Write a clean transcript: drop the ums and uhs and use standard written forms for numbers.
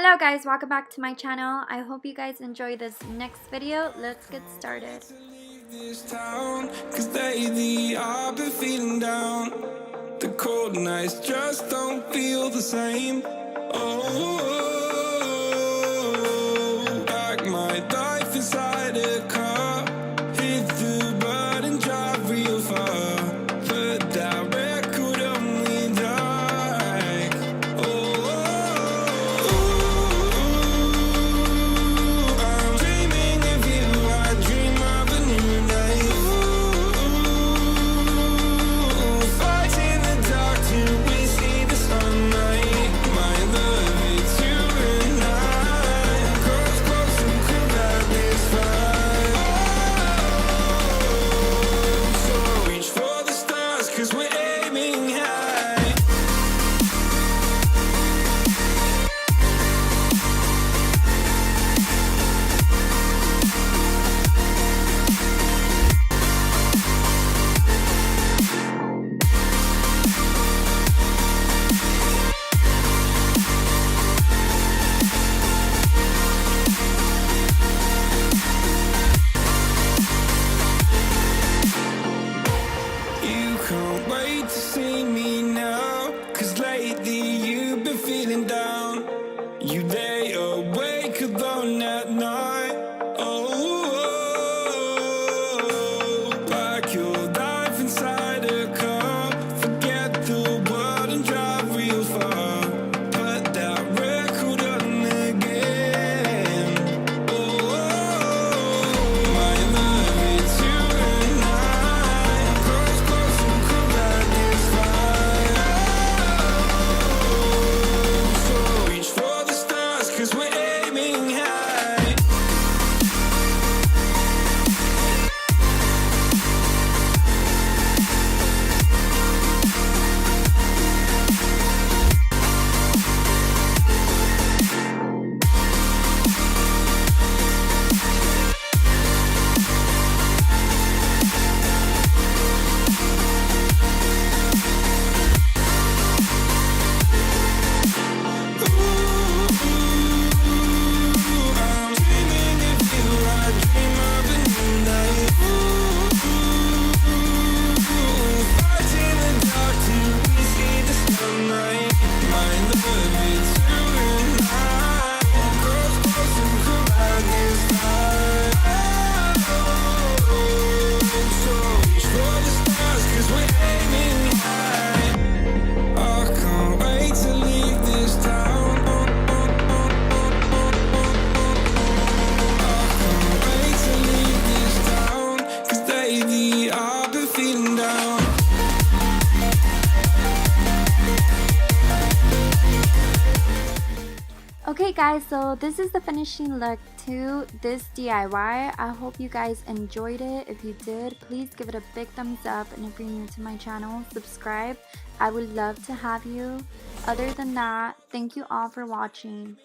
Hello guys, welcome back to my channel. I hope you guys enjoy this next video. Let's get started. This town, 'cause lately I've been feeling down. The cold nights just don't feel the same. Oh, like my life inside a car. Hit the button, drive real far. Put that record on me like, I'm dreaming of you. I dream of a new night. Fight in the dark till we see the sunlight. My love, it's you and I. Close, close and cool at this fight. So reach for the stars, 'cause we're aiming high. You can't wait to see me now, 'cause lately you've been feeling down. You lay awake alone at night. Oh, like your life inside a car. Forget the world and drive real far. Put that record on again. Oh, my love, it's you and I. Close, close and cool at this fire. So reach for the stars, 'cause we're aiming high. I'm dreaming of you. I dream of a new night. Fight in the dark till we see the sunlight. My love, it's you and I. Close, close and cool at this time. So reach for the stars, 'cause we're aiming high. I can't wait to leave this town. Can't wait to leave this town, 'cause lately I've been feeling down. Okay guys, so this is the finishing look to this DIY. I hope you guys enjoyed it. If you did, please give it a big thumbs up, and if you're new to my channel, subscribe. I would love to have you. Other than that, thank you all for watching.